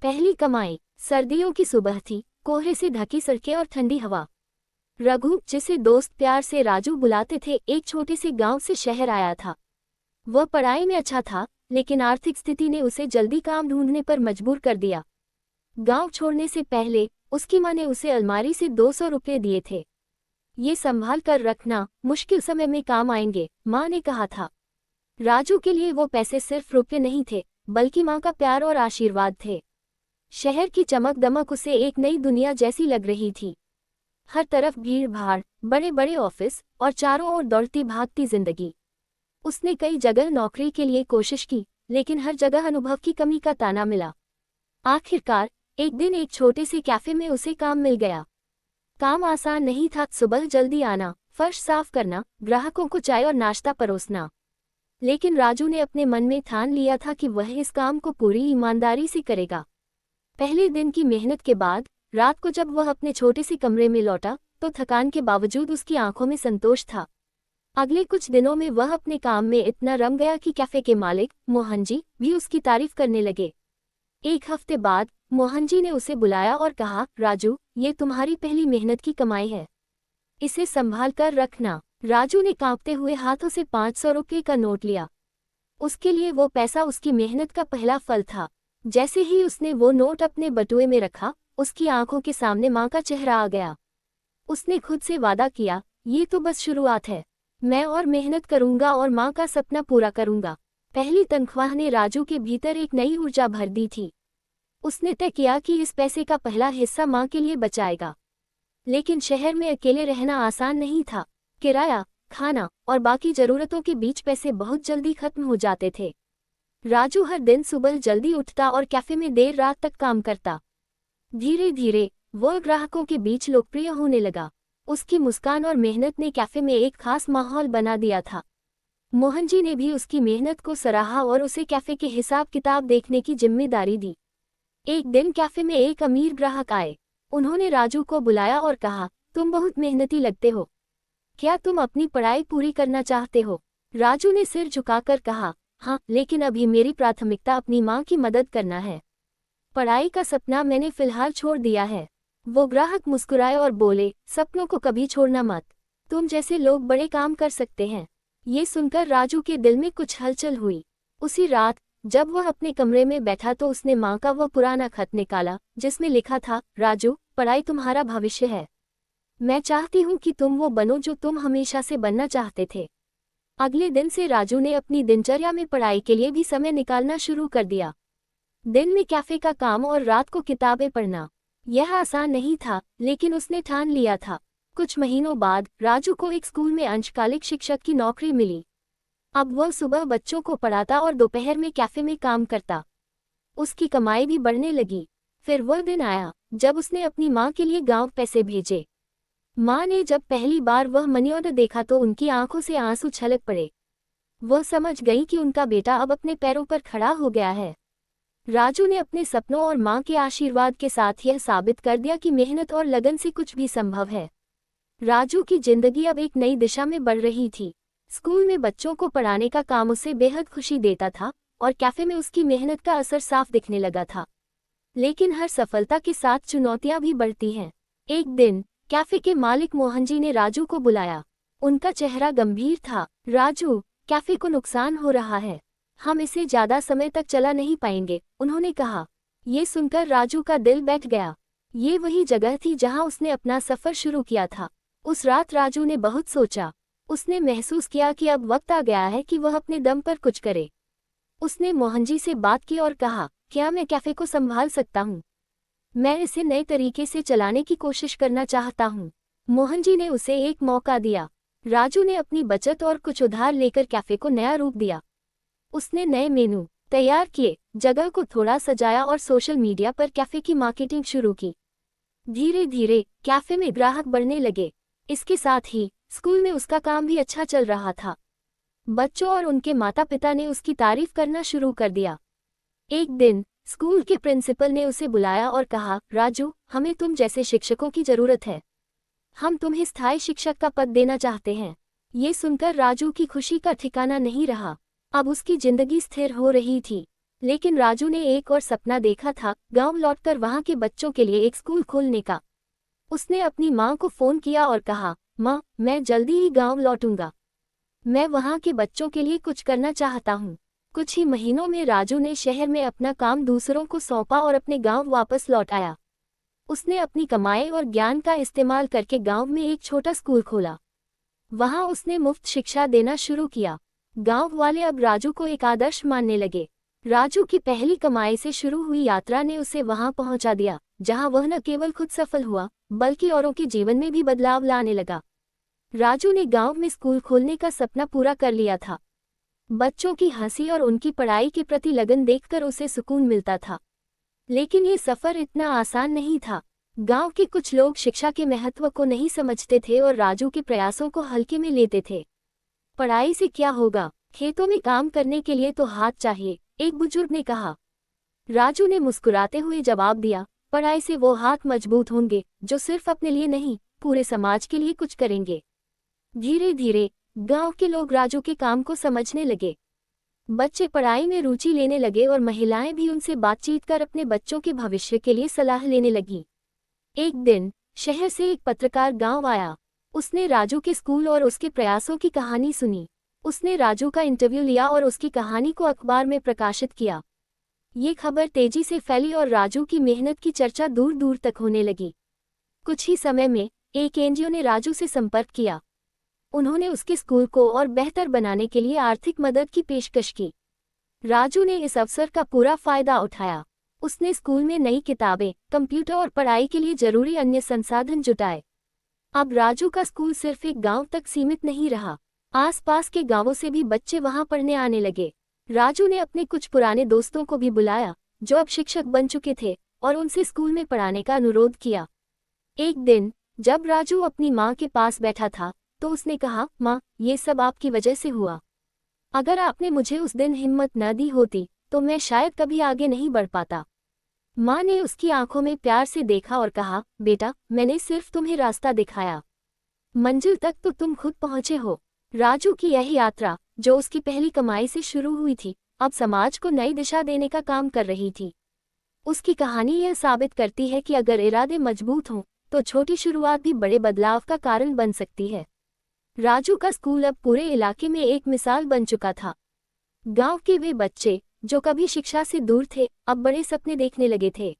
पहली कमाई। सर्दियों की सुबह थी, कोहरे से ढकी सड़कें और ठंडी हवा। रघु, जिसे दोस्त प्यार से राजू बुलाते थे, एक छोटे से गांव से शहर आया था। वह पढ़ाई में अच्छा था, लेकिन आर्थिक स्थिति ने उसे जल्दी काम ढूंढने पर मजबूर कर दिया। गांव छोड़ने से पहले उसकी मां ने उसे अलमारी से 200 रुपये दिए थे। ये संभाल कर रखना, मुश्किल समय में काम आएंगे, मां ने कहा था। राजू के लिए वो पैसे सिर्फ रुपये नहीं थे, बल्कि मां का प्यार और आशीर्वाद थे। शहर की चमक दमक उसे एक नई दुनिया जैसी लग रही थी। हर तरफ भीड़ भाड़, बड़े बड़े ऑफिस और चारों ओर दौड़ती भागती जिंदगी। उसने कई जगह नौकरी के लिए कोशिश की, लेकिन हर जगह अनुभव की कमी का ताना मिला। आखिरकार एक दिन एक छोटे से कैफे में उसे काम मिल गया। काम आसान नहीं था, सुबह जल्दी आना, फर्श साफ करना, ग्राहकों को चाय और नाश्ता परोसना। लेकिन राजू ने अपने मन में ठान लिया था कि वह इस काम को पूरी ईमानदारी से करेगा। पहले दिन की मेहनत के बाद रात को जब वह अपने छोटे से कमरे में लौटा, तो थकान के बावजूद उसकी आंखों में संतोष था। अगले कुछ दिनों में वह अपने काम में इतना रम गया कि कैफे के मालिक मोहन जी भी उसकी तारीफ करने लगे। एक हफ्ते बाद मोहन जी ने उसे बुलाया और कहा, राजू, ये तुम्हारी पहली मेहनत की कमाई है, इसे संभाल कर रखना। राजू ने कांपते हुए हाथों से 500 रुपये का नोट लिया। उसके लिए वो पैसा उसकी मेहनत का पहला फल था। जैसे ही उसने वो नोट अपने बटुए में रखा, उसकी आंखों के सामने मां का चेहरा आ गया। उसने खुद से वादा किया, ये तो बस शुरुआत है, मैं और मेहनत करूंगा और मां का सपना पूरा करूंगा। पहली तनख्वाह ने राजू के भीतर एक नई ऊर्जा भर दी थी। उसने तय किया कि इस पैसे का पहला हिस्सा मां के लिए बचाएगा। लेकिन शहर में अकेले रहना आसान नहीं था। किराया, खाना और बाकी जरूरतों के बीच पैसे बहुत जल्दी खत्म हो जाते थे। राजू हर दिन सुबह जल्दी उठता और कैफे में देर रात तक काम करता। धीरे धीरे वह ग्राहकों के बीच लोकप्रिय होने लगा। उसकी मुस्कान और मेहनत ने कैफे में एक खास माहौल बना दिया था। मोहन जी ने भी उसकी मेहनत को सराहा और उसे कैफे के हिसाब किताब देखने की जिम्मेदारी दी। एक दिन कैफे में एक अमीर ग्राहक आए। उन्होंने राजू को बुलाया और कहा, तुम बहुत मेहनती लगते हो, क्या तुम अपनी पढ़ाई पूरी करना चाहते हो? राजू ने सिर झुकाकर कहा, हाँ, लेकिन अभी मेरी प्राथमिकता अपनी माँ की मदद करना है। पढ़ाई का सपना मैंने फिलहाल छोड़ दिया है। वो ग्राहक मुस्कुराए और बोले, सपनों को कभी छोड़ना मत, तुम जैसे लोग बड़े काम कर सकते हैं। ये सुनकर राजू के दिल में कुछ हलचल हुई। उसी रात जब वह अपने कमरे में बैठा तो उसने माँ का वह पुराना खत निकाला, जिसमें लिखा था, राजू, पढ़ाई तुम्हारा भविष्य है। मैं चाहती हूँ कि तुम वो बनो जो तुम हमेशा से बनना चाहते थे। अगले दिन से राजू ने अपनी दिनचर्या में पढ़ाई के लिए भी समय निकालना शुरू कर दिया। दिन में कैफे का काम और रात को किताबें पढ़ना। यह आसान नहीं था, लेकिन उसने ठान लिया था। कुछ महीनों बाद राजू को एक स्कूल में अंशकालिक शिक्षक की नौकरी मिली। अब वह सुबह बच्चों को पढ़ाता और दोपहर में कैफे में काम करता। उसकी कमाई भी बढ़ने लगी। फिर वह दिन आया जब उसने अपनी माँ के लिए गांव पैसे भेजे। माँ ने जब पहली बार वह मनी ऑर्डर देखा तो उनकी आंखों से आंसू छलक पड़े। वह समझ गई कि उनका बेटा अब अपने पैरों पर खड़ा हो गया है। राजू ने अपने सपनों और माँ के आशीर्वाद के साथ यह साबित कर दिया कि मेहनत और लगन से कुछ भी संभव है। राजू की जिंदगी अब एक नई दिशा में बढ़ रही थी। स्कूल में बच्चों को पढ़ाने का काम उसे बेहद खुशी देता था और कैफे में उसकी मेहनत का असर साफ दिखने लगा था। लेकिन हर सफलता के साथ चुनौतियां भी बढ़ती हैं। एक दिन कैफे के मालिक मोहन जी ने राजू को बुलाया। उनका चेहरा गंभीर था। राजू, कैफे को नुकसान हो रहा है, हम इसे ज्यादा समय तक चला नहीं पाएंगे, उन्होंने कहा। ये सुनकर राजू का दिल बैठ गया। ये वही जगह थी जहां उसने अपना सफर शुरू किया था। उस रात राजू ने बहुत सोचा। उसने महसूस किया कि अब वक्त आ गया है कि वह अपने दम पर कुछ करे। उसने मोहन जी से बात की और कहा, क्या मैं कैफे को संभाल सकता हूँ? मैं इसे नए तरीके से चलाने की कोशिश करना चाहता हूँ। मोहन जी ने उसे एक मौका दिया। राजू ने अपनी बचत और कुछ उधार लेकर कैफे को नया रूप दिया। उसने नए मेनू तैयार किए, जगह को थोड़ा सजाया और सोशल मीडिया पर कैफे की मार्केटिंग शुरू की। धीरे धीरे कैफे में ग्राहक बढ़ने लगे। इसके साथ ही स्कूल में उसका काम भी अच्छा चल रहा था। बच्चों और उनके माता पिता ने उसकी तारीफ करना शुरू कर दिया। एक दिन स्कूल के प्रिंसिपल ने उसे बुलाया और कहा, राजू, हमें तुम जैसे शिक्षकों की जरूरत है, हम तुम्हें स्थायी शिक्षक का पद देना चाहते हैं। ये सुनकर राजू की खुशी का ठिकाना नहीं रहा। अब उसकी जिंदगी स्थिर हो रही थी। लेकिन राजू ने एक और सपना देखा था, गांव लौटकर वहां के बच्चों के लिए एक स्कूल खोलने का। उसने अपनी मां को फोन किया और कहा, मां, मैं जल्दी ही गांव लौटूंगा। मैं वहां के बच्चों के लिए कुछ करना चाहता हूं। कुछ ही महीनों में राजू ने शहर में अपना काम दूसरों को सौंपा और अपने गांव वापस लौट आया। उसने अपनी कमाई और ज्ञान का इस्तेमाल करके गांव में एक छोटा स्कूल खोला। वहां उसने मुफ्त शिक्षा देना शुरू किया। गांव वाले अब राजू को एक आदर्श मानने लगे। राजू की पहली कमाई से शुरू हुई यात्रा ने उसे वहां पहुंचा दिया, जहां वह न केवल खुद सफल हुआ, बल्कि औरों के जीवन में भी बदलाव लाने लगा। राजू ने गांव में स्कूल खोलने का सपना पूरा कर लिया था। बच्चों की हंसी और उनकी पढ़ाई के प्रति लगन देखकर उसे सुकून मिलता था। लेकिन ये सफर इतना आसान नहीं था। गांव के कुछ लोग शिक्षा के महत्व को नहीं समझते थे और राजू के प्रयासों को हल्के में लेते थे। पढ़ाई से क्या होगा, खेतों में काम करने के लिए तो हाथ चाहिए, एक बुजुर्ग ने कहा। राजू ने मुस्कुराते हुए जवाब दिया, पढ़ाई से वो हाथ मजबूत होंगे जो सिर्फ अपने लिए नहीं, पूरे समाज के लिए कुछ करेंगे। धीरे धीरे गांव के लोग राजू के काम को समझने लगे। बच्चे पढ़ाई में रुचि लेने लगे और महिलाएं भी उनसे बातचीत कर अपने बच्चों के भविष्य के लिए सलाह लेने लगीं। एक दिन शहर से एक पत्रकार गांव आया। उसने राजू के स्कूल और उसके प्रयासों की कहानी सुनी। उसने राजू का इंटरव्यू लिया और उसकी कहानी को अखबार में प्रकाशित किया। ये खबर तेजी से फैली और राजू की मेहनत की चर्चा दूर दूर तक होने लगी। कुछ ही समय में एक एनजीओ ने राजू से संपर्क किया। उन्होंने उसके स्कूल को और बेहतर बनाने के लिए आर्थिक मदद की पेशकश की। राजू ने इस अवसर का पूरा फायदा उठाया। उसने स्कूल में नई किताबें, कंप्यूटर और पढ़ाई के लिए जरूरी अन्य संसाधन जुटाए। अब राजू का स्कूल सिर्फ एक गांव तक सीमित नहीं रहा। आसपास के गांवों से भी बच्चे वहां पढ़ने आने लगे। राजू ने अपने कुछ पुराने दोस्तों को भी बुलाया, जो अब शिक्षक बन चुके थे, और उनसे स्कूल में पढ़ाने का अनुरोध किया। एक दिन जब राजू अपनी माँ के पास बैठा था, तो उसने कहा, माँ, ये सब आपकी वजह से हुआ। अगर आपने मुझे उस दिन हिम्मत न दी होती तो मैं शायद कभी आगे नहीं बढ़ पाता। माँ ने उसकी आंखों में प्यार से देखा और कहा, बेटा, मैंने सिर्फ तुम्हें रास्ता दिखाया, मंजिल तक तो तुम खुद पहुँचे हो। राजू की यह यात्रा, जो उसकी पहली कमाई से शुरू हुई थी, अब समाज को नई दिशा देने का काम कर रही थी। उसकी कहानी यह साबित करती है कि अगर इरादे मजबूत हों तो छोटी शुरुआत भी बड़े बदलाव का कारण बन सकती है। राजू का स्कूल अब पूरे इलाके में एक मिसाल बन चुका था। गांव के वे बच्चे जो कभी शिक्षा से दूर थे, अब बड़े सपने देखने लगे थे।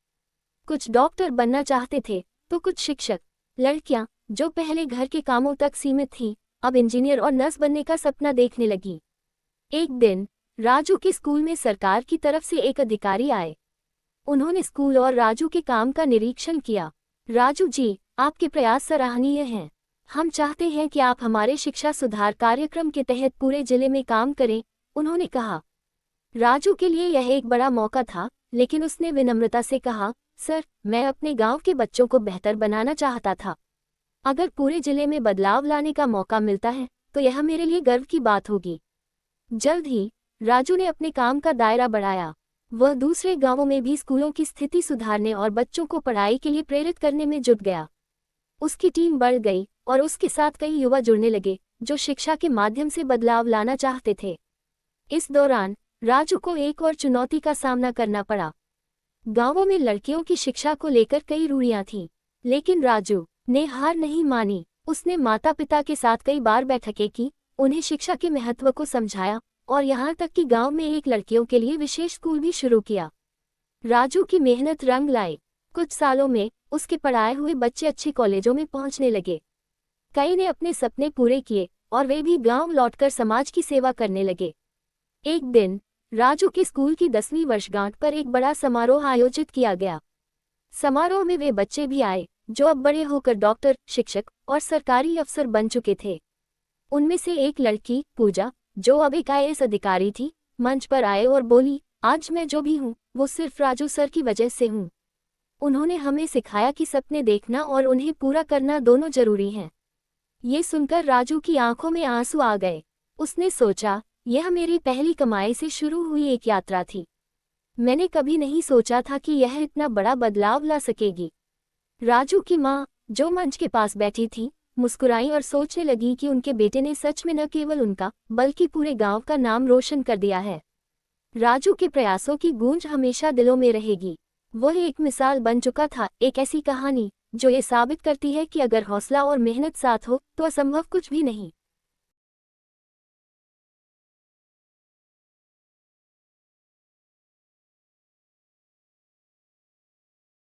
कुछ डॉक्टर बनना चाहते थे तो कुछ शिक्षक। लड़कियां जो पहले घर के कामों तक सीमित थीं, अब इंजीनियर और नर्स बनने का सपना देखने लगी। एक दिन राजू के स्कूल में सरकार की तरफ से एक अधिकारी आए। उन्होंने स्कूल और राजू के काम का निरीक्षण किया। राजू जी, आपके प्रयास सराहनीय हैं। हम चाहते हैं कि आप हमारे शिक्षा सुधार कार्यक्रम के तहत पूरे जिले में काम करें, उन्होंने कहा। राजू के लिए यह एक बड़ा मौका था, लेकिन उसने विनम्रता से कहा, सर, मैं अपने गांव के बच्चों को बेहतर बनाना चाहता था। अगर पूरे जिले में बदलाव लाने का मौका मिलता है तो यह मेरे लिए गर्व की बात होगी। जल्द ही राजू ने अपने काम का दायरा बढ़ाया। वह दूसरे गांवों में भी स्कूलों की स्थिति सुधारने और बच्चों को पढ़ाई के लिए प्रेरित करने में जुट गया। उसकी टीम बढ़ गई और उसके साथ कई युवा जुड़ने लगे जो शिक्षा के माध्यम से बदलाव लाना चाहते थे। इस दौरान राजू को एक और चुनौती का सामना करना पड़ा। गांवों में लड़कियों की शिक्षा को लेकर कई रूढ़ियां थीं, लेकिन राजू ने हार नहीं मानी। उसने माता पिता के साथ कई बार बैठकें की, उन्हें शिक्षा के महत्व को समझाया और यहाँ तक कि गांव में एक लड़कियों के लिए विशेष स्कूल भी शुरू किया। राजू की मेहनत रंग लाई। कुछ सालों में उसके पढ़ाए हुए बच्चे अच्छे कॉलेजों में पहुंचने लगे। कई ने अपने सपने पूरे किए और वे भी गांव लौटकर समाज की सेवा करने लगे। एक दिन राजू के स्कूल की 10वीं वर्षगांठ पर एक बड़ा समारोह आयोजित किया गया। समारोह में वे बच्चे भी आए जो अब बड़े होकर डॉक्टर, शिक्षक और सरकारी अफसर बन चुके थे। उनमें से एक लड़की, पूजा, जो अब एक IAS अधिकारी थी, मंच पर आए और बोली, आज मैं जो भी हूँ वो सिर्फ राजू सर की वजह से हूँ। उन्होंने हमें सिखाया कि सपने देखना और उन्हें पूरा करना दोनों जरूरी हैं। ये सुनकर राजू की आंखों में आंसू आ गए। उसने सोचा, यह मेरी पहली कमाई से शुरू हुई एक यात्रा थी। मैंने कभी नहीं सोचा था कि यह इतना बड़ा बदलाव ला सकेगी। राजू की माँ, जो मंच के पास बैठी थी, मुस्कुराई और सोचने लगी कि उनके बेटे ने सच में न केवल उनका बल्कि पूरे गांव का नाम रोशन कर दिया है। राजू के प्रयासों की गूंज हमेशा दिलों में रहेगी। वह एक मिसाल बन चुका था, एक ऐसी कहानी जो ये साबित करती है कि अगर हौसला और मेहनत साथ हो तो असंभव कुछ भी नहीं।